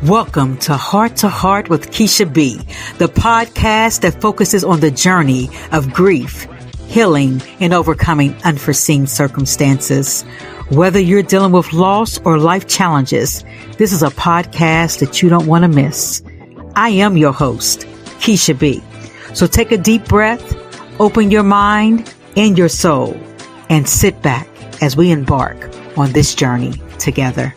Welcome to Heart with Keisha B, the podcast that focuses on the journey of grief, healing, and overcoming unforeseen circumstances. Whether you're dealing with loss or life challenges, this is a podcast that you don't want to miss. I am your host, Keisha B. So take a deep breath, open your mind and your soul, and sit back as we embark on this journey together.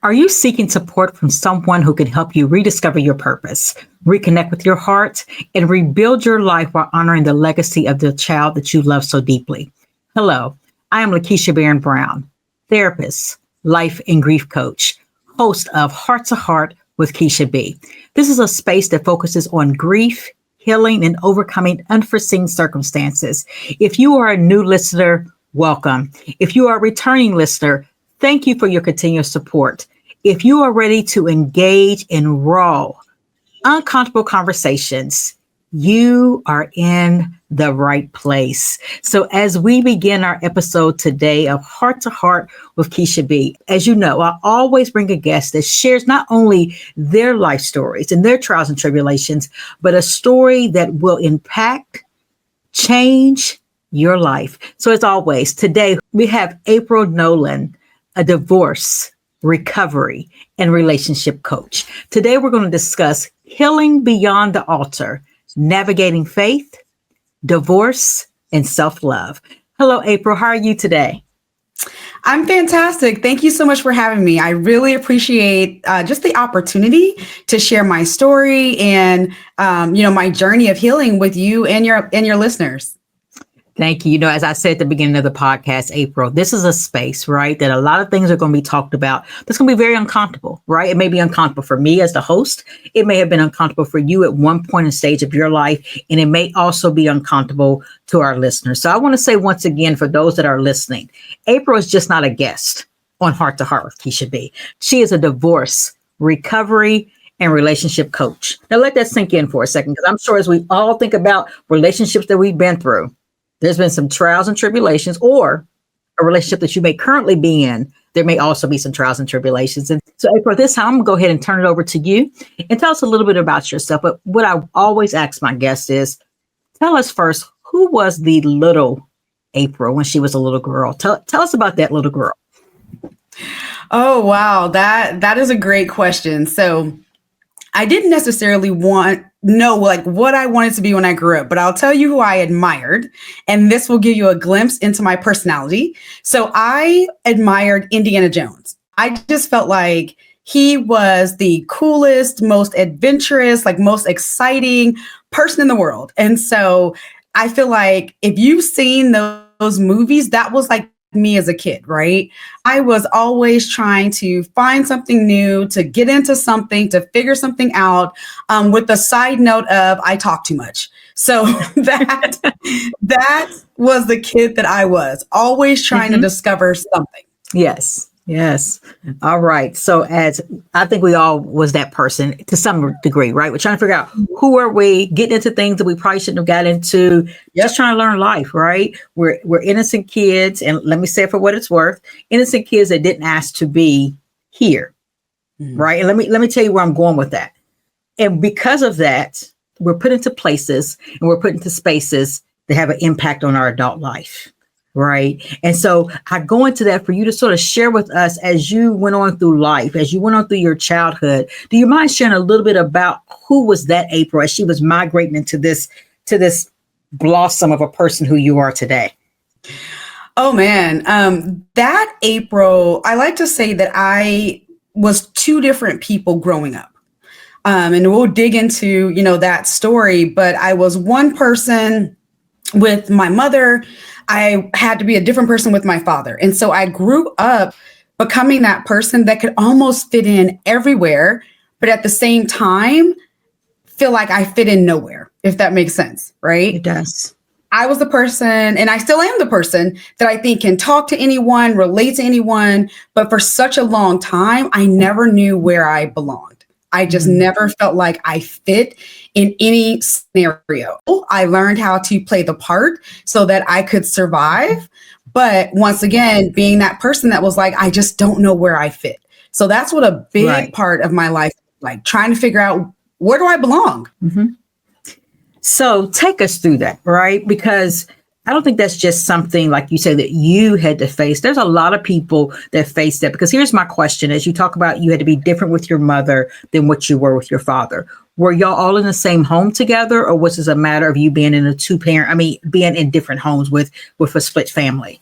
Are you seeking support from someone who can help you rediscover your purpose, reconnect with your heart, and rebuild your life while honoring the legacy of the child that you love so deeply? Hello, I am Lakeisha Barron Brown, therapist, life and grief coach, host of Heart to Heart with Keisha B. This is a space that focuses on grief, healing, and overcoming unforeseen circumstances. If you are a new listener, welcome. If you are a returning listener, thank you for your continuous support. If you are ready to engage in raw, uncomfortable conversations, you are in the right place. So as we begin our episode today of Heart to Heart with Keisha B, as you know, I always bring a guest that shares not only their life stories and their trials and tribulations, but a story that will impact, change your life. So as always, today we have April Nolan, a divorce, recovery, and relationship coach. Today, we're going to discuss healing beyond the altar, navigating faith, divorce, and self-love. Hello, April. How are you today? I'm fantastic. Thank you so much for having me. I really appreciate just the opportunity to share my story and, my journey of healing with you and your listeners. Thank you. As I said at the beginning of the podcast, April, this is a space, right, that a lot of things are going to be talked about. That's going to be very uncomfortable, right? It may be uncomfortable for me as the host. It may have been uncomfortable for you at one point in stage of your life, and it may also be uncomfortable to our listeners. So I want to say once again, for those that are listening, April is just not a guest on Heart to Heart with Keisha B. She is a divorce, recovery, and relationship coach. Now let that sink in for a second, because I'm sure as we all think about relationships that we've been through, there's been some trials and tribulations, or a relationship that you may currently be in. There may also be some trials and tribulations. And so, April, this time I'm going to go ahead and turn it over to you and tell us a little bit about yourself. But what I always ask my guests is, tell us first, who was the little April when she was a little girl? Tell us about that little girl. Oh, wow. That is a great question. So I didn't necessarily know what I wanted to be when I grew up, but I'll tell you who I admired, and this will give you a glimpse into my personality. So I admired Indiana Jones. I just felt like he was the coolest, most adventurous, most exciting person in the world. And so I feel like if you've seen those movies, that was like me as a kid, right? I was always trying to find something new, to get into something, to figure something out, with the side note of I talk too much. So that was the kid that I was, always trying to discover something. Yes. All right. So as I think we all was that person to some degree, right? We're trying to figure out who are we, getting into things that we probably shouldn't have got into, just trying to learn life, right? We're innocent kids. And let me say it for what it's worth, innocent kids that didn't ask to be here. Right. And let me tell you where I'm going with that. And because of that, we're put into places and we're put into spaces that have an impact on our adult life. Right. And so I go into that for you to sort of share with us as you went on through life, as you went on through your childhood. Do you mind sharing a little bit about who was that April as she was migrating into this blossom of a person who you are today? Oh, man, that April, I like to say that I was two different people growing up. And we'll dig into, that story. But I was one person with my mother. I had to be a different person with my father. And so I grew up becoming that person that could almost fit in everywhere, but at the same time, feel like I fit in nowhere, if that makes sense, right? It does. I was the person, and I still am the person that I think can talk to anyone, relate to anyone. But for such a long time, I never knew where I belonged. I just never felt like I fit in any scenario. I learned how to play the part so that I could survive. But once again, being that person that was like, I just don't know where I fit. So that's what a big Right. part of my life, like trying to figure out, where do I belong? So take us through that, right? Because I don't think that's just something like you say that you had to face. There's a lot of people that face that. Because here's my question: as you talk about you had to be different with your mother than what you were with your father. Were y'all all in the same home together, or was this a matter of you being in a being in different homes with a split family?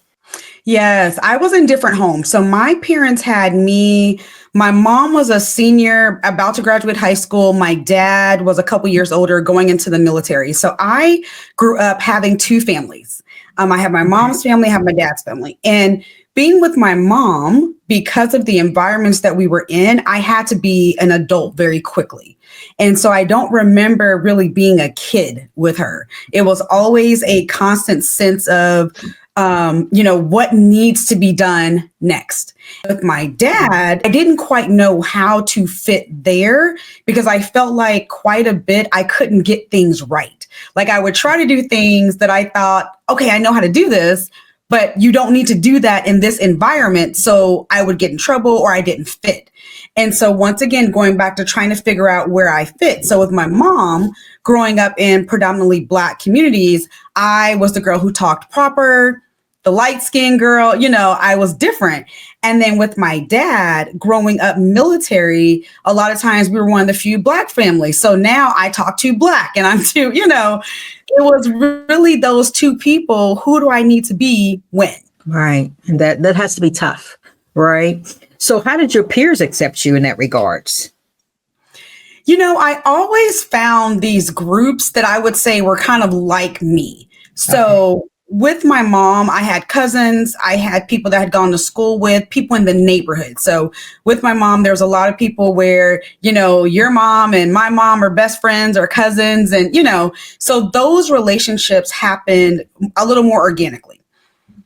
Yes, I was in different homes. So my parents had me. My mom was a senior about to graduate high school. My dad was a couple years older going into the military. So I grew up having two families. I have my Okay. mom's family, I have my dad's family. And being with my mom, because of the environments that we were in, I had to be an adult very quickly. And so I don't remember really being a kid with her. It was always a constant sense of, what needs to be done next. With my dad, I didn't quite know how to fit there because I felt like quite a bit I couldn't get things right. Like I would try to do things that I thought, okay, I know how to do this, but you don't need to do that in this environment. So I would get in trouble or I didn't fit. And so once again, going back to trying to figure out where I fit. So with my mom, growing up in predominantly Black communities, I was the girl who talked proper, the light skinned girl, I was different. And then with my dad, growing up military, a lot of times we were one of the few Black families. So now I talk too Black and I'm too, it was really those two people. Who do I need to be when? Right. And that has to be tough, right? So how did your peers accept you in that regards? I always found these groups that I would say were kind of like me. So with my mom, I had cousins, I had people that I had gone to school with, people in the neighborhood. So with my mom, there's a lot of people where, your mom and my mom are best friends or cousins. And, so those relationships happened a little more organically.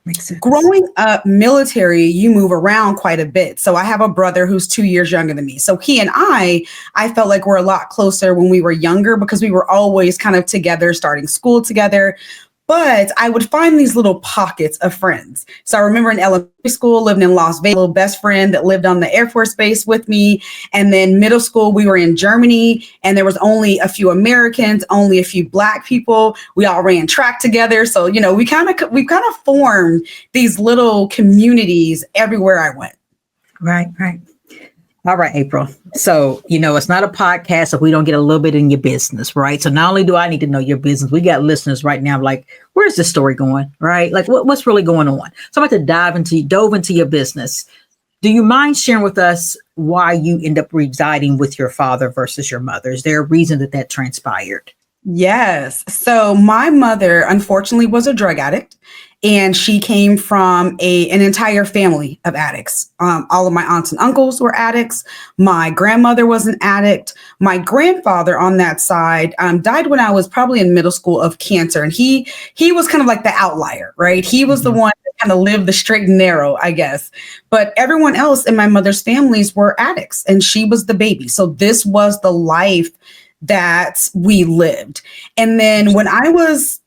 Makes sense. Growing up military, you move around quite a bit. So I have a brother who's 2 years younger than me. So he and I felt like we're a lot closer when we were younger because we were always kind of together, starting school together. But I would find these little pockets of friends. So I remember in elementary school, living in Las Vegas, a little best friend that lived on the Air Force Base with me. And then middle school, we were in Germany and there was only a few Americans, only a few Black people. We all ran track together. So, we kind of formed these little communities everywhere I went. Right. All right, April. So, it's not a podcast if we don't get a little bit in your business, right? So not only do I need to know your business, we got listeners right now like, where's this story going, right? Like what's really going on? So I'm about to dove into your business. Do you mind sharing with us why you end up residing with your father versus your mother? Is there a reason that transpired? Yes. So my mother, unfortunately, was a drug addict, and she came from an entire family of addicts. All of my aunts and uncles were addicts. My grandmother was an addict. My grandfather on that side died when I was probably in middle school of cancer, and he was kind of like the outlier, right? He was the one that kind of lived the straight and narrow, I guess. But everyone else in my mother's families were addicts, and she was the baby. So this was the life that we lived. And then when I was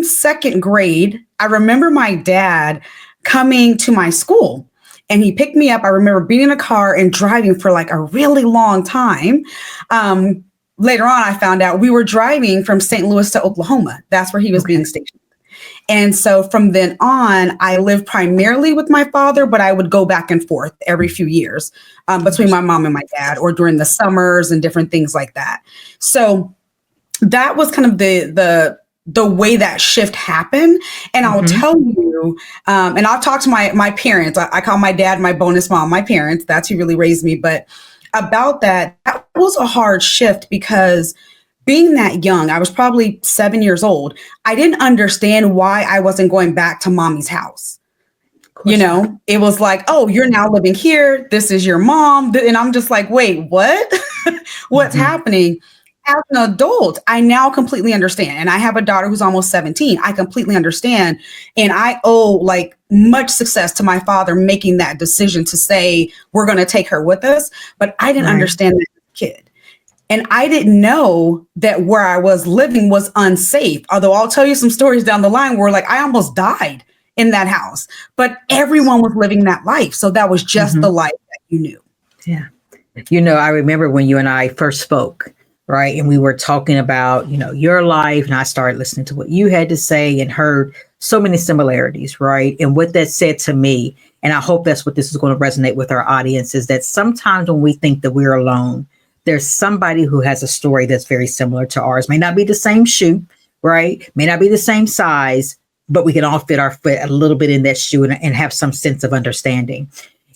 second grade, I remember my dad coming to my school and he picked me up. I remember being in a car and driving for like a really long time. Later on, I found out we were driving from St. Louis to Oklahoma. That's where he was being stationed. And so from then on, I lived primarily with my father, but I would go back and forth every few years between my mom and my dad, or during the summers and different things like that. So that was kind of the way that shift happened. And I'll tell you, and I'll talk to my parents. I call my dad my bonus mom, my parents. That's who really raised me. But about that was a hard shift because being that young, I was probably 7 years old. I didn't understand why I wasn't going back to mommy's house. It was like, oh, you're now living here. This is your mom. And I'm just like, wait, what? What's happening? As an adult, I now completely understand. And I have a daughter who's almost 17. I completely understand. And I owe like much success to my father making that decision to say, we're going to take her with us. But I didn't understand that as a kid. And I didn't know that where I was living was unsafe. Although I'll tell you some stories down the line where like I almost died in that house, but everyone was living that life. So that was just the life that you knew. Yeah. I remember when you and I first spoke, right? And we were talking about, your life, and I started listening to what you had to say and heard so many similarities, right? And what that said to me, and I hope that's what this is going to resonate with our audience, is that sometimes when we think that we're alone, there's somebody who has a story that's very similar to ours. May not be the same shoe, right? May not be the same size, but we can all fit our foot a little bit in that shoe and have some sense of understanding.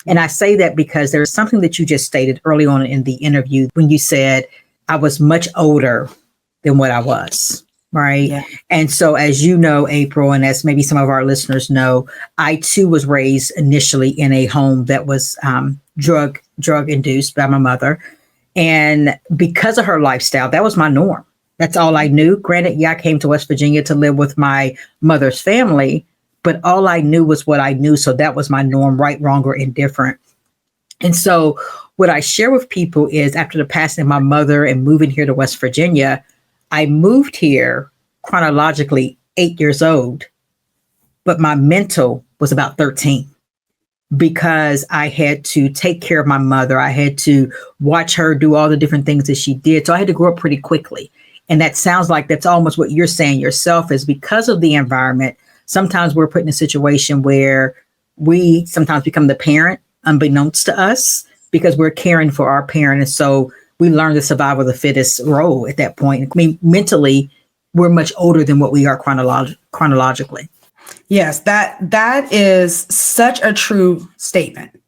And I say that because there's something that you just stated early on in the interview when you said, I was much older than what I was, right? Yeah. And so as you know, April, and as maybe some of our listeners know, I too was raised initially in a home that was drug induced by my mother. And because of her lifestyle, that was my norm. That's all I knew. Granted, I came to West Virginia to live with my mother's family, but all I knew was what I knew. So that was my norm, right, wrong, or indifferent. And so what I share with people is after the passing of my mother and moving here to West Virginia, I moved here chronologically 8 years old, but my mental was about 13 because I had to take care of my mother. I had to watch her do all the different things that she did. So I had to grow up pretty quickly. And that sounds like that's almost what you're saying yourself, is because of the environment. Sometimes we're put in a situation where we sometimes become the parent unbeknownst to us because we're caring for our parent. And so we learn the survival of the fittest role at that point. I mean, mentally, we're much older than what we are chronologically. Yes, that is such a true statement.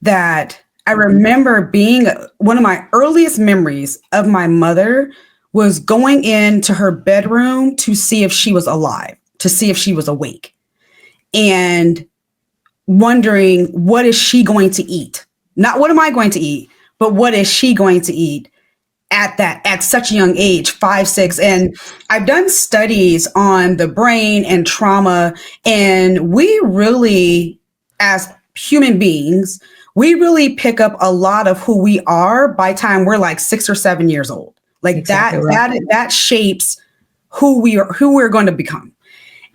That I remember being one of my earliest memories of my mother was going into her bedroom to see if she was alive, to see if she was awake, and wondering, what is she going to eat? Not what am I going to eat, but what is she going to eat at such a young age, 5, 6. And I've done studies on the brain and trauma, and we really, as human beings, we really pick up a lot of who we are by the time we're like 6 or 7 years old. Like exactly right. that shapes who we're going to become.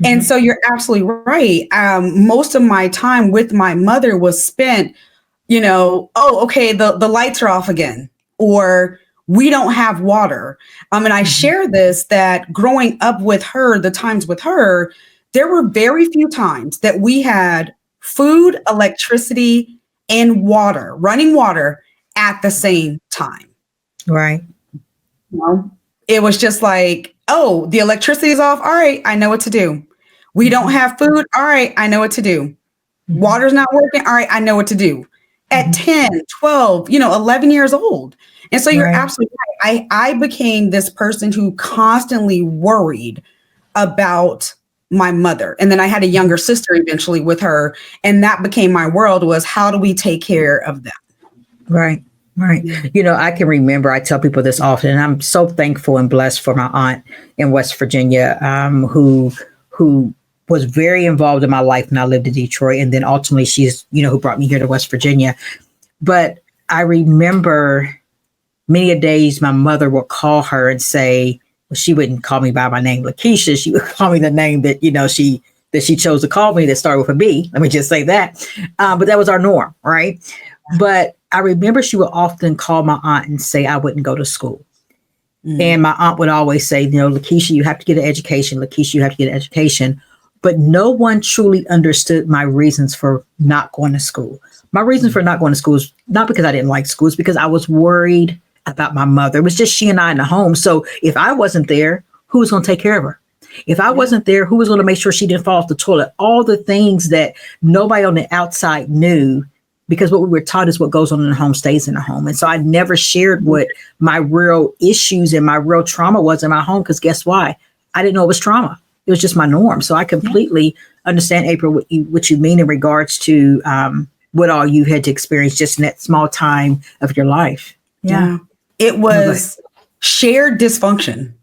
And so you're absolutely right. Most of my time with my mother was spent, okay, the lights are off again, or we don't have water. And I share this, that growing up with her, the times with her, there were very few times that we had food, electricity, and water, running water at the same time. Right. It was just like, oh, the electricity is off. All right, I know what to do. We don't have food. All right, I know what to do. Water's not working. All right, I know what to do. At 10, 12, 11 years old. And so you're absolutely right. I became this person who constantly worried about my mother. And then I had a younger sister eventually with her. And that became my world, was how do we take care of them? Right. Right. I can remember, I tell people this often, and I'm so thankful and blessed for my aunt in West Virginia, who was very involved in my life when I lived in Detroit. And then ultimately she's, who brought me here to West Virginia. But I remember many a days my mother would call her and say, well, she wouldn't call me by my name, Lakeisha. She would call me the name that, she chose to call me that started with a B. Let me just say that. But that was our norm. Right. But I remember she would often call my aunt and say I wouldn't go to school. And my aunt would always say, Lakeisha, you have to get an education. Lakeisha, you have to get an education. But no one truly understood my reasons for not going to school. My reason for not going to school is not because I didn't like school, it's because I was worried about my mother. It was just she and I in the home. So if I wasn't there, who was going to take care of her? If I wasn't there, who was going to make sure she didn't fall off the toilet? All the things that nobody on the outside knew, because what we were taught is what goes on in the home stays in the home. And so I never shared what my real issues and my real trauma was in my home, because guess why? I didn't know it was trauma. It was just my norm. So I completely understand, April, what you mean in regards to what all you had to experience just in that small time of your life. Yeah. It was shared dysfunction,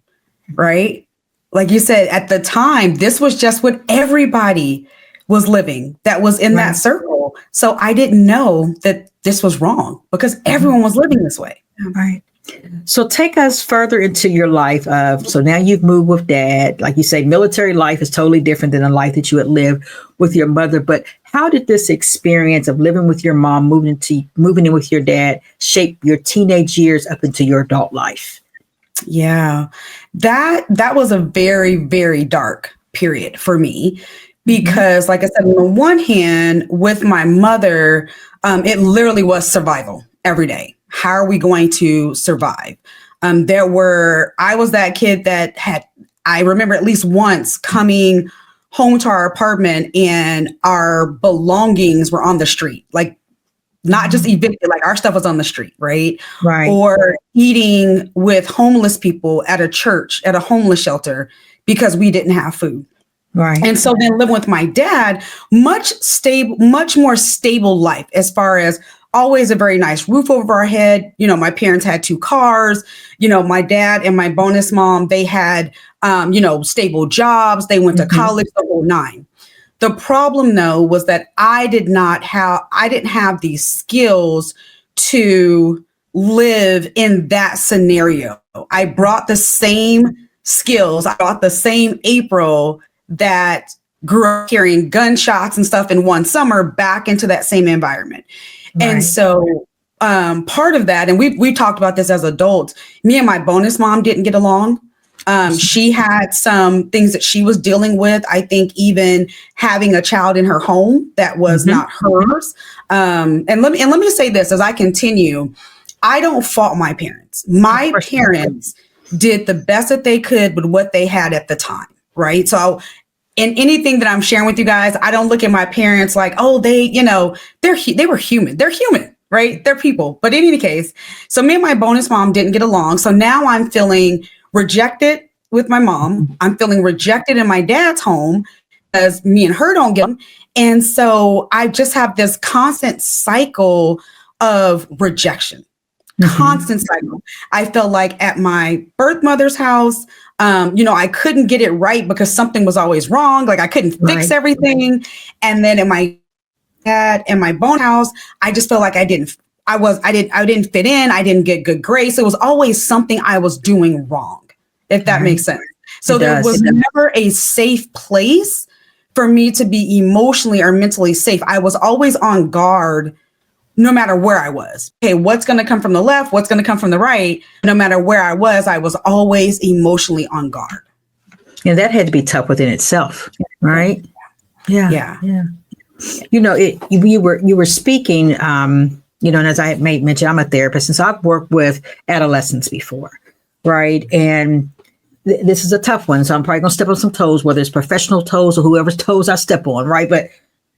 right? Like you said, at the time, this was just what everybody was living that was in that circle. So I didn't know that this was wrong because everyone was living this way. Right. So take us further into your life of, so now you've moved with dad. Like you say, military life is totally different than a life that you had lived with your mother. But how did this experience of living with your mom, moving in with your dad, shape your teenage years up into your adult life? Yeah, that was a very, very dark period for me because, like I said, on the one hand, with my mother, it literally was survival every day. How are we going to survive? I was that kid that I remember at least once coming home to our apartment and our belongings were on the street, like not just evicted, like our stuff was on the street, right? Right. Or eating with homeless people at a church, at a homeless shelter, because we didn't have food. Right. And so then living with my dad, much more stable life as far as always a very nice roof over our head. You know, my parents had 2 cars. You know, my dad and my bonus mom, they had, stable jobs. They went to college, the whole 9. The problem, though, was that I didn't have these skills to live in that scenario. I brought the same skills. I brought the same April that grew up hearing gunshots and stuff in one summer back into that same environment. Right. And so part of that, and we talked about this as adults, me and my bonus mom didn't get along. She had some things that she was dealing with. I think even having a child in her home that was not hers. And let me say this as I continue. I don't fault my parents. My parents did the best that they could with what they had at the time, right? So in anything that I'm sharing with you guys, I don't look at my parents like, oh, they were human. They're human, right? They're people. But in any case, so me and my bonus mom didn't get along. So now I'm feeling rejected with my mom. I'm feeling rejected in my dad's home because me and her don't get them. And so I just have this constant cycle of rejection, constant cycle. I felt like at my birth mother's house, I couldn't get it right because something was always wrong. Like I couldn't fix everything. And then in my dad and my bone house, I just felt like I didn't fit in. I didn't get good grades. It was always something I was doing wrong, if that makes sense. So there was never a safe place for me to be emotionally or mentally safe. I was always on guard no matter where I was. Okay, what's going to come from the left? What's going to come from the right? No matter where I was always emotionally on guard. And that had to be tough within itself, right? Yeah. You know, you were speaking, and as I made mention, I'm a therapist, and so I've worked with adolescents before, right? And this is a tough one, so I'm probably going to step on some toes, whether it's professional toes or whoever's toes I step on, right? But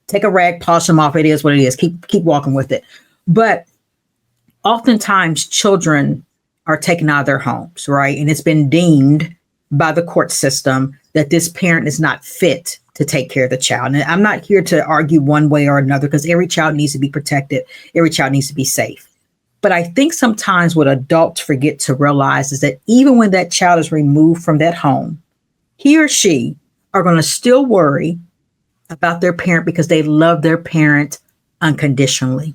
take a rag, polish them off. It is what it is. Keep walking with it. But oftentimes children are taken out of their homes, right? And it's been deemed by the court system that this parent is not fit to take care of the child. And I'm not here to argue one way or another because every child needs to be protected. Every child needs to be safe. But I think sometimes what adults forget to realize is that even when that child is removed from that home, he or she are going to still worry about their parent because they love their parent unconditionally.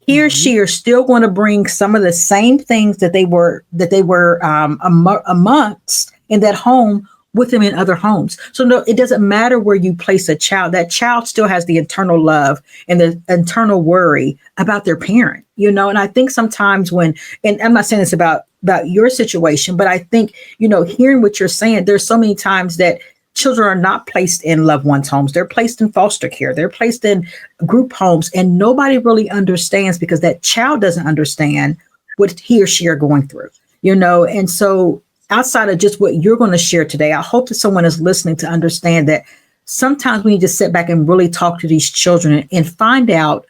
He or she are still going to bring some of the same things that they were amongst in that home with them in other homes. So no, it doesn't matter where you place a child. That child still has the internal love and the internal worry about their parent, And I think sometimes and I'm not saying this about your situation, but I think, hearing what you're saying, there's so many times that children are not placed in loved ones' homes. They're placed in foster care. They're placed in group homes, and nobody really understands because that child doesn't understand what he or she are going through, And so outside of just what you're going to share today, I hope that someone is listening to understand that sometimes we need to sit back and really talk to these children and find out,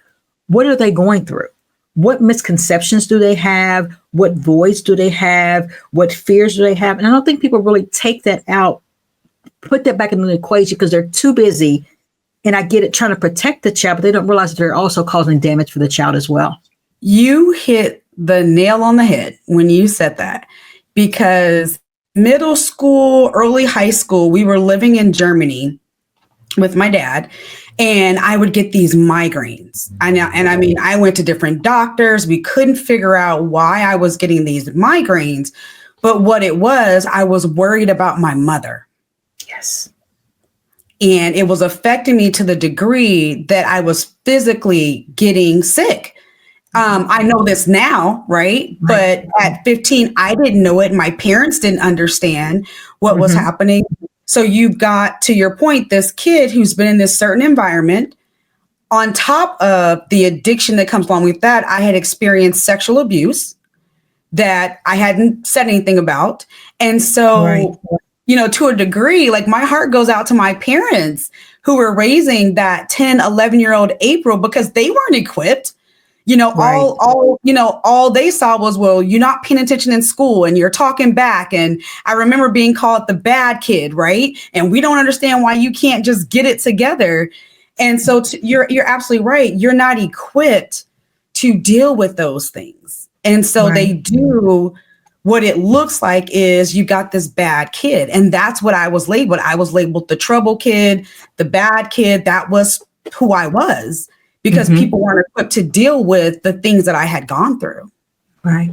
what are they going through? What misconceptions do they have? What voids do they have? What fears do they have? And I don't think people really take that out, put that back in the equation because they're too busy. And I get it, trying to protect the child, but they don't realize that they're also causing damage for the child as well. You hit the nail on the head when you said that, because middle school, early high school, we were living in Germany with my dad. and I would get these migraines. I mean, I went to different doctors. We couldn't figure out why I was getting these migraines. But what it was, I was worried about my mother. Yes. And it was affecting me to the degree that I was physically getting sick. I know this now, right? But at 15, I didn't know it. My parents didn't understand what was happening. So you've got, to your point, this kid who's been in this certain environment. On top of the addiction that comes along with that, I had experienced sexual abuse that I hadn't said anything about. And so, to a degree, like my heart goes out to my parents who were raising that 10, 11-year-old April because they weren't equipped. All they saw was, well, you're not paying attention in school and you're talking back. And I remember being called the bad kid, right? And we don't understand why you can't just get it together. And so you're absolutely right. You're not equipped to deal with those things. And so they do what it looks like is you got this bad kid. And that's what I was labeled. I was labeled the trouble kid, the bad kid. That was who I was. Because people weren't equipped to deal with the things that I had gone through. Right.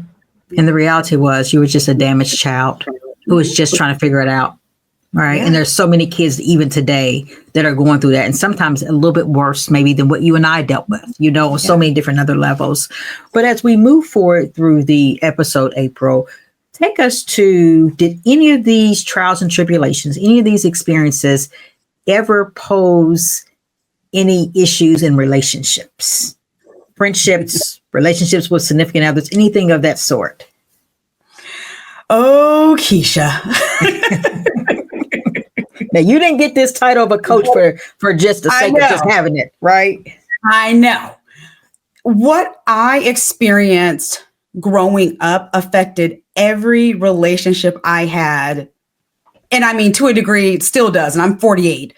And the reality was you were just a damaged child who was just trying to figure it out. Right. Yeah. And there's so many kids even today that are going through that. And sometimes a little bit worse maybe than what you and I dealt with, so many different other levels. But as we move forward through the episode, April, take us to, did any of these trials and tribulations, any of these experiences ever pose any issues in relationships, friendships, relationships with significant others, anything of that sort? Oh, Keisha. Now, you didn't get this title of a coach for just the sake of just having it, right? I know. What I experienced growing up affected every relationship I had. And I mean, to a degree, it still does. And I'm 48.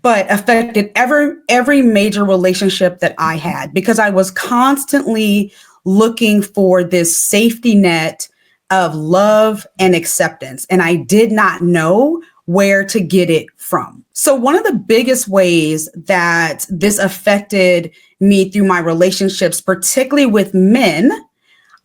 But affected every major relationship that I had because I was constantly looking for this safety net of love and acceptance. And I did not know where to get it from. So one of the biggest ways that this affected me through my relationships, particularly with men,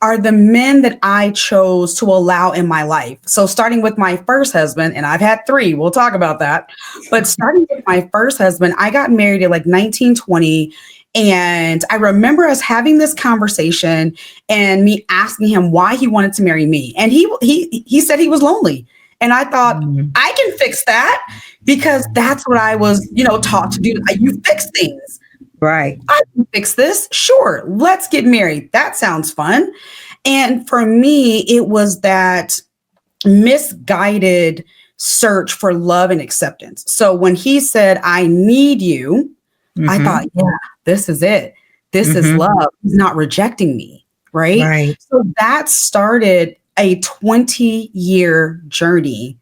are the men that I chose to allow in my life. So starting with my first husband, and I've had 3, we'll talk about that. But starting with my first husband, I got married at like 1920. And I remember us having this conversation and me asking him why he wanted to marry me. And he said he was lonely. And I thought, I can fix that because that's what I was, taught to do. You fix things. Right. I can fix this. Sure. Let's get married. That sounds fun. And for me, it was that misguided search for love and acceptance. So when he said, I need you, I thought, yeah, this is it. This is love. He's not rejecting me. Right. So that started a 20-year journey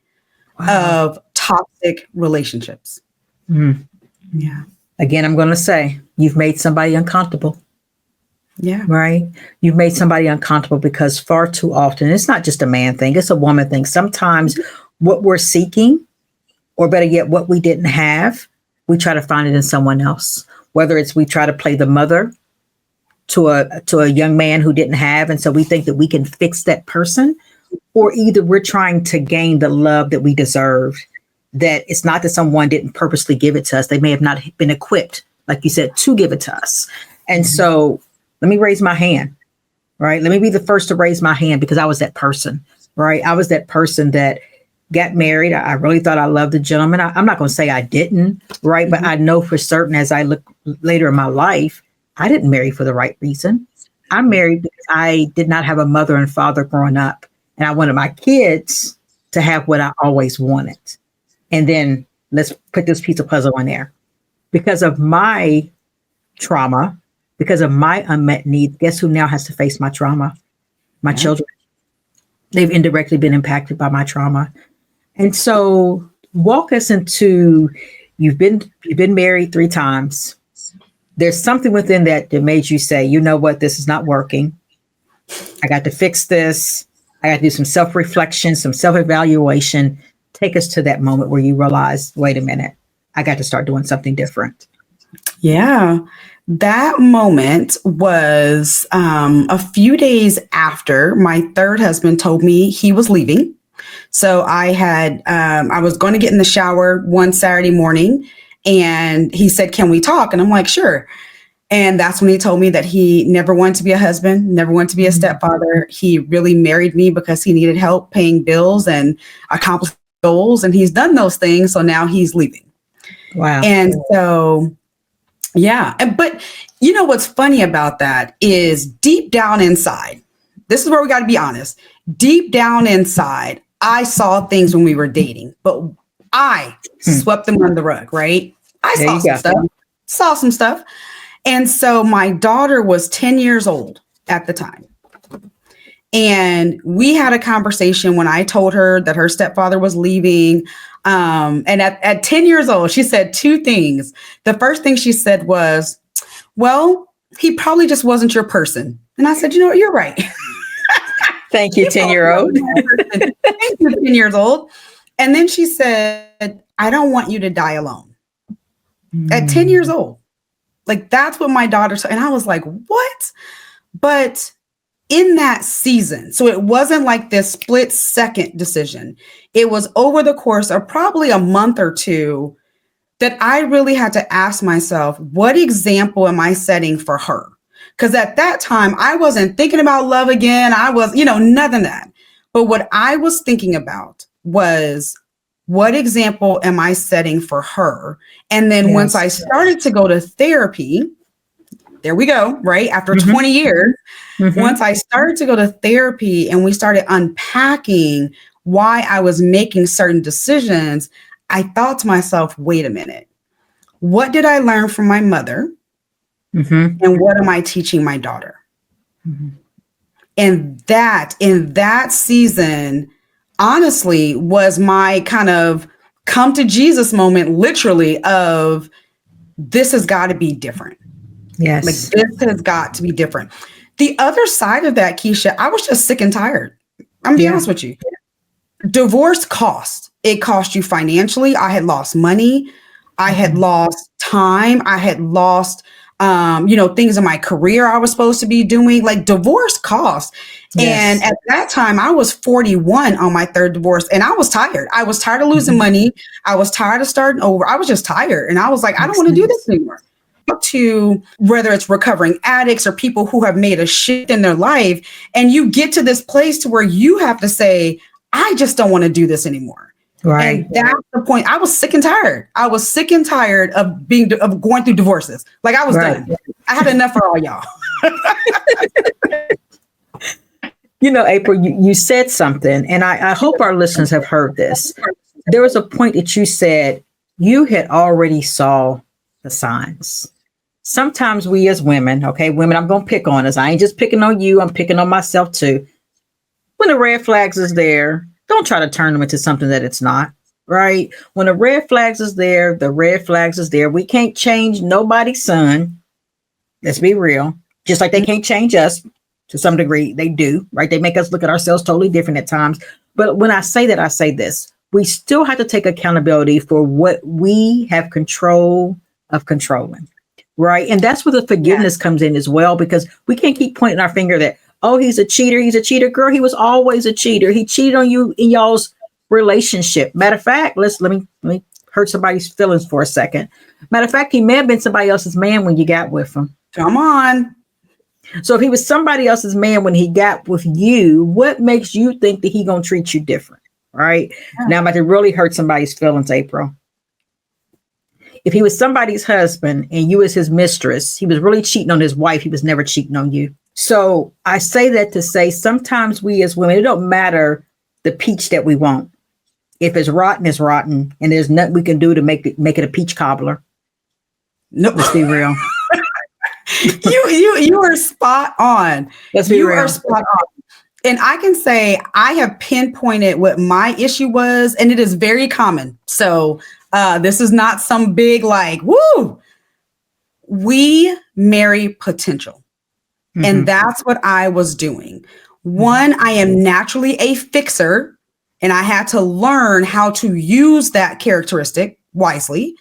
of toxic relationships. Yeah. Again, I'm going to say you've made somebody uncomfortable. Yeah. Right. You've made somebody uncomfortable because far too often, it's not just a man thing, it's a woman thing. Sometimes what we're seeking, or better yet, what we didn't have, we try to find it in someone else. Whether it's we try to play the mother to a young man who didn't have. And so we think that we can fix that person, or either we're trying to gain the love that we deserved. That it's not that someone didn't purposely give it to us. They may have not been equipped, like you said, to give it to us. And so let me raise my hand, right? Let me be the first to raise my hand because I was that person, right? I was that person that got married. I really thought I loved the gentleman. I'm not going to say I didn't, right? But I know for certain as I look later in my life, I didn't marry for the right reason. I married because I did not have a mother and father growing up. And I wanted my kids to have what I always wanted. And then let's put this piece of puzzle in there. Because of my trauma, because of my unmet need, guess who now has to face my trauma? My children. They've indirectly been impacted by my trauma. And so walk us into, you've been married 3 times. There's something within that made you say, you know what, this is not working. I got to fix this. I got to do some self-reflection, some self-evaluation. Take us to that moment where you realize, wait a minute, I got to start doing something different. Yeah. That moment was a few days after my third husband told me he was leaving. So I was going to get in the shower one Saturday morning and he said, "Can we talk?" And I'm like, "Sure." And that's when he told me that he never wanted to be a husband, never wanted to be a stepfather. He really married me because he needed help paying bills and accomplishing goals. And he's done those things. So now he's leaving. Wow. And so, yeah. But you know what's funny about that is deep down inside, this is where we got to be honest. Deep down inside, I saw things when we were dating, but I swept them under the rug, right? I saw some stuff. And so my daughter was 10 years old at the time. And we had a conversation when I told her that her stepfather was leaving. And at 10 years old, she said two things. The first thing she said was, "Well, he probably just wasn't your person." And I said, "You know what? You're right." Thank you, 10-year-old. Thank you, 10 years old. And then she said, "I don't want you to die alone." At 10 years old. Like, that's what my daughter said. And I was like, what? But in that season, so it wasn't like this split second decision. It was over the course of probably a month or two that I really had to ask myself, what example am I setting for her? Because at that time, I wasn't thinking about love again. I was, none of that. But what I was thinking about was, what example am I setting for her? And then once I started to go to therapy, there we go, right? After 20 years, once I started to go to therapy and we started unpacking why I was making certain decisions, I thought to myself, wait a minute, what did I learn from my mother? And what am I teaching my daughter? And that in that season, honestly, was my kind of come to Jesus moment, literally, of this has got to be different. Yes. Like, this has got to be different. The other side of that, Keisha, I was just sick and tired. I'm being honest with you. Divorce cost. It cost you financially. I had lost money. I had lost time. I had lost things in my career I was supposed to be doing. Like, divorce cost. And at that time, I was 41 on my third divorce, and I was tired. I was tired of losing money. I was tired of starting over. I was just tired. And I was like, I don't want to do this anymore. To whether it's recovering addicts or people who have made a shift in their life, and you get to this place to where you have to say, I just don't want to do this anymore. Right. And that's the point. I was sick and tired. I was sick and tired of going through divorces. Like, I was done. I had enough for all y'all. April, you said something, and I hope our listeners have heard this. There was a point that you said you had already saw the signs. Sometimes we as women, women, I'm going to pick on us. I ain't just picking on you. I'm picking on myself too. When the red flags is there, don't try to turn them into something that it's not, right? When the red flags is there, the red flags is there. We can't change nobody's son. Let's be real. Just like they can't change us to some degree. They do, right? They make us look at ourselves totally different at times. But when I say that, I say this. We still have to take accountability for what we have control of controlling, right? And that's where the forgiveness comes in as well, because we can't keep pointing our finger that, oh, he's a cheater. He's a cheater. Girl, he was always a cheater. He cheated on you in y'all's relationship. Matter of fact, let me hurt somebody's feelings for a second. Matter of fact, he may have been somebody else's man when you got with him. Come on. So if he was somebody else's man when he got with you, what makes you think that he gonna treat you different, right? Now I'm about to really hurt somebody's feelings, April. If he was somebody's husband and you was his mistress, he was really cheating on his wife. He was never cheating on you. So I say that to say sometimes we as women, it don't matter the peach that we want. If it's rotten, it's rotten, and there's nothing we can do to make it a peach cobbler. No, let's be real. You are spot on. Let's be real. You are spot on. And I can say I have pinpointed what my issue was, and it is very common. So this is not some big like, woo. We marry potential. Mm-hmm. And that's what I was doing. One, I am naturally a fixer, and I had to learn how to use that characteristic wisely.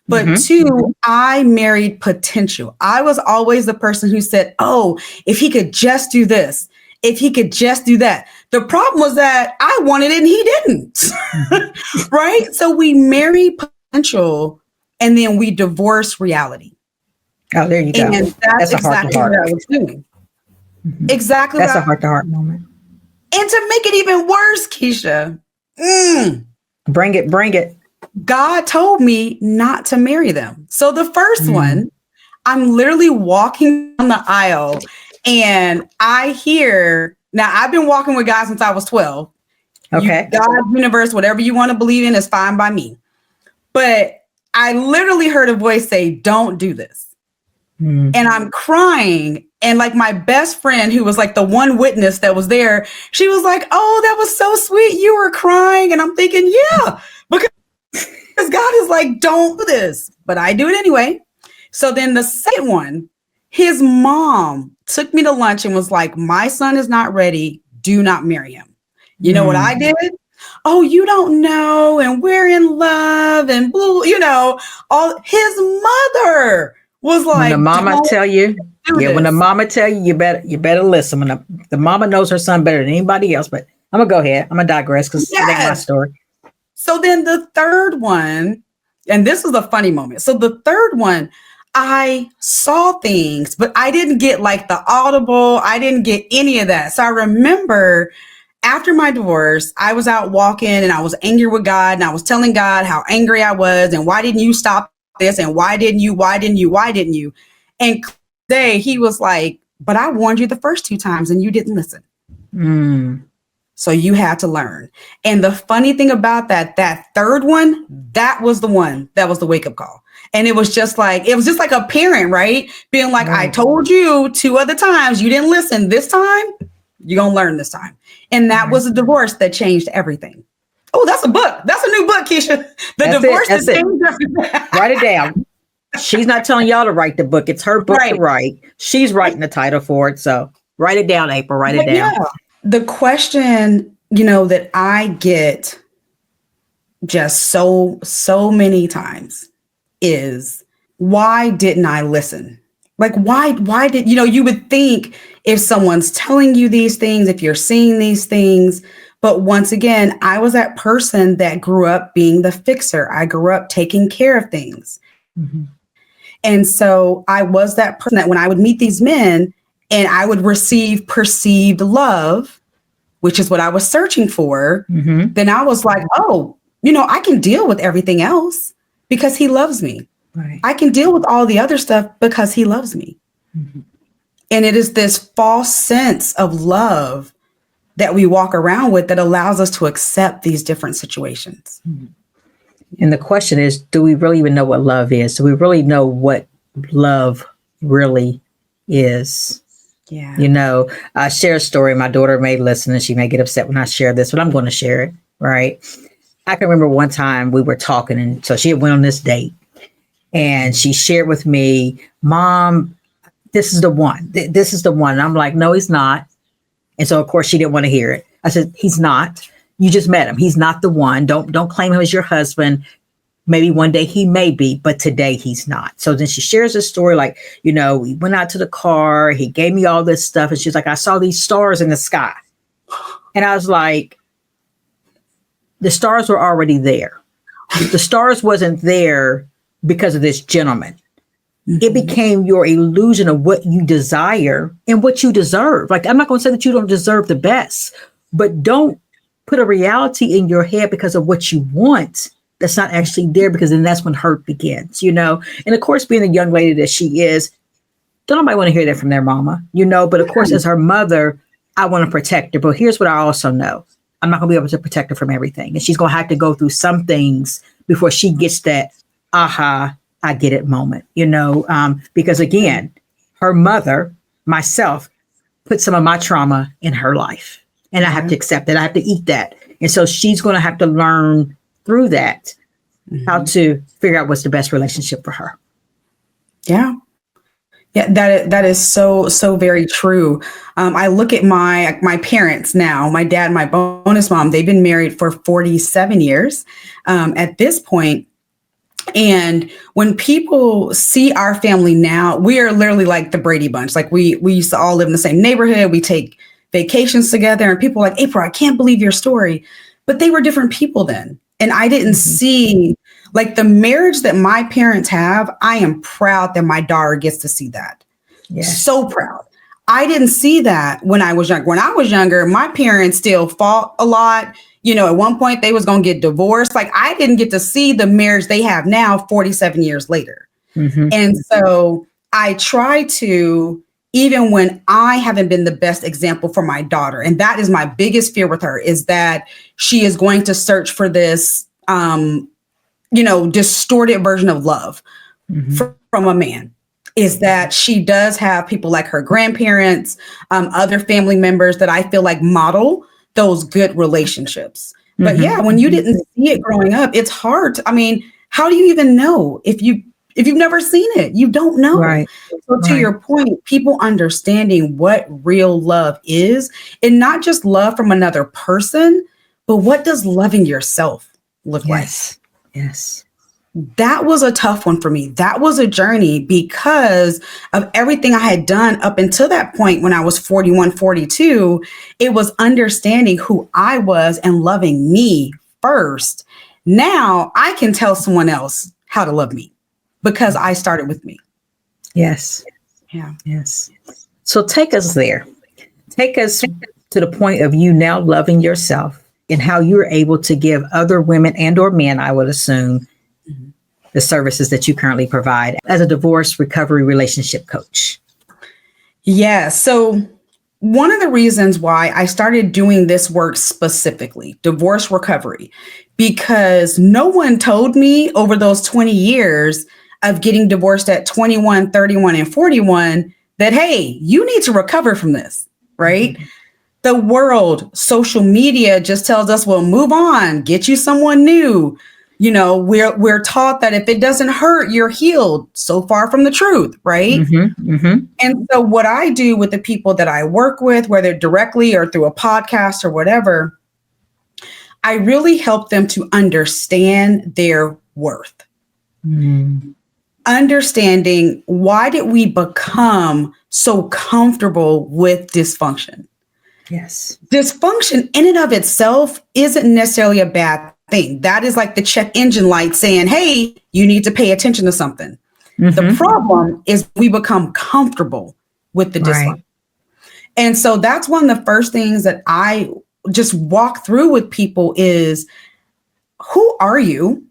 But two, I married potential. I was always the person who said, oh, if he could just do this, if he could just do that. The problem was that I wanted it and he didn't. Right? So we marry potential and then we divorce reality. Oh, there you go. And that's exactly what I was doing. Exactly. That's a heart-to-heart moment. And to make it even worse, Keisha, bring it. God told me not to marry them. So the first one, I'm literally walking down the aisle and I hear, now I've been walking with God since I was 12. Okay. God, universe, whatever you want to believe in is fine by me. But I literally heard a voice say, don't do this. And I'm crying. And like my best friend, who was like the one witness that was there, she was like, oh, that was so sweet. You were crying. And I'm thinking, yeah, because God is like, don't do this. But I do it anyway. So then the second one, his mom took me to lunch and was like, my son is not ready. Do not marry him. You know what I did? Oh, you don't know. And we're in love and blue, all his mother was like, when the mama tell you, when the mama tell you, you better listen. When the mama knows her son better than anybody else. But I'm gonna go ahead. I'm gonna digress because it ain't my story. So then the third one, and this was a funny moment. So the third one, I saw things, but I didn't get like the audible. I didn't get any of that. So I remember after my divorce, I was out walking and I was angry with God and I was telling God how angry I was and why didn't you stop this and why didn't you? And today he was like, but I warned you the first 2 times and you didn't listen. So you had to learn. And the funny thing about that third one, that was the one that was the wake up call. And it was just like a parent, right? Being like, I told you 2 other times, you didn't listen. This time, you're going to learn this time. And that was a divorce that changed everything. Oh, that's a book. That's a new book, Keisha. Divorce that changed everything. Write it down. She's not telling y'all to write the book. It's her book to write. She's writing the title for it. So write it down, April. Write it down. Yeah. The question, that I get just so many times is, why didn't I listen? Like, why did, you would think if someone's telling you these things, if you're seeing these things, but once again, I was that person that grew up being the fixer. I grew up taking care of things. And so I was that person that when I would meet these men and I would receive perceived love, which is what I was searching for, then I was like, oh, I can deal with everything else because he loves me. Right. I can deal with all the other stuff because he loves me. And it is this false sense of love that we walk around with that allows us to accept these different situations. And the question is, do we really even know what love is? Do we really know what love really is? Yeah. I share a story. My daughter may listen and she may get upset when I share this, but I'm going to share it. Right. I can remember one time we were talking, and so she had went on this date and she shared with me, Mom, this is the one. This is the one. And I'm like, no, he's not. And so, of course, she didn't want to hear it. I said, he's not. You just met him. He's not the one. Don't claim him as your husband. Maybe one day he may be, but today he's not. So then she shares this story like, we went out to the car. He gave me all this stuff. And she's like, I saw these stars in the sky. And I was like, the stars were already there. The stars wasn't there because of this gentleman. It became your illusion of what you desire and what you deserve. Like, I'm not going to say that you don't deserve the best, but don't put a reality in your head because of what you want that's not actually there, because then that's when hurt begins, And of course, being the young lady that she is, don't nobody want to hear that from their mama, but of course, as her mother, I want to protect her. But here's what I also know. I'm not going to be able to protect her from everything. And she's going to have to go through some things before she gets that, aha, I get it moment, because again, her mother, myself, put some of my trauma in her life, and I have to accept that. I have to eat that. And so she's going to have to learn through that how to figure out what's the best relationship for her. Yeah. Yeah, that is so very true. I look at my parents now, my dad and my bonus mom, they've been married for 47 years. At this point, And when people see our family now, we are literally like the Brady Bunch. Like we used to all live in the same neighborhood. We take vacations together, and people are like, April, I can't believe your story. But they were different people then. And I didn't see like the marriage that my parents have. I am proud that my daughter gets to see that. Yes. So proud. I didn't see that when I was younger. When I was younger, my parents still fought a lot. At one point they was going to get divorced. Like I didn't get to see the marriage they have now 47 years later. And so I try to, even when I haven't been the best example for my daughter, and that is my biggest fear with her, is that she is going to search for this, distorted version of love from a man. Is that she does have people like her grandparents, other family members that I feel like model those good relationships. But yeah, when you didn't see it growing up, it's hard. I mean, how do you even know if you've never seen it? You don't know. Right. So to your point, people understanding what real love is, and not just love from another person, but what does loving yourself look like? Yes. That was a tough one for me. That was a journey because of everything I had done up until that point when I was 41, 42. It was understanding who I was and loving me first. Now I can tell someone else how to love me because I started with me. Yes. Yeah. Yes. So take us there. Take us to the point of you now loving yourself and how you're able to give other women and or men, I would assume, the services that you currently provide as a divorce recovery relationship coach. Yeah. So one of the reasons why I started doing this work specifically, divorce recovery, because no one told me over those 20 years of getting divorced at 21, 31, and 41 that, hey, you need to recover from this, right? The world, social media just tells us, well, move on, get you someone new. We're taught that if it doesn't hurt, you're healed. So far from the truth, right? And so what I do with the people that I work with, whether directly or through a podcast or whatever, I really help them to understand their worth. Understanding, why did we become so comfortable with dysfunction? Yes. Dysfunction in and of itself isn't necessarily a bad thing. That is like the check engine light saying, hey, you need to pay attention to something. The problem is we become comfortable with the dysfunction. And so that's one of the first things that I just walk through with people is, who are you?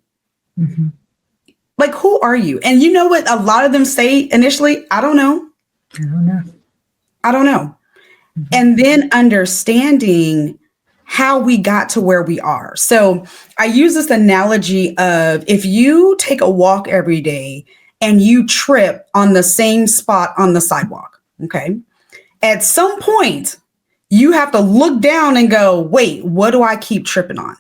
Like, who are you? And you know what a lot of them say initially? I don't know. I don't know. And then understanding how we got to where we are. So I use this analogy of, if you take a walk every day and you trip on the same spot on the sidewalk, okay, at some point you have to look down and go, wait, what do I keep tripping on?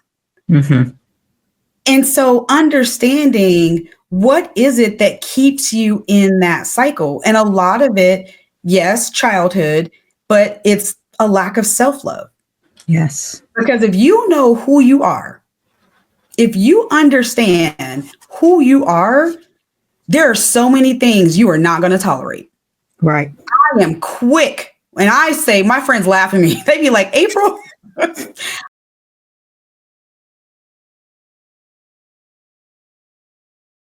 And so understanding, what is it that keeps you in that cycle? And a lot of it, yes, childhood, but it's a lack of self-love. Yes. Because if you know who you are, if you understand who you are, there are so many things you are not going to tolerate. Right. I am quick. And I say, my friends laugh at me. They be like, April,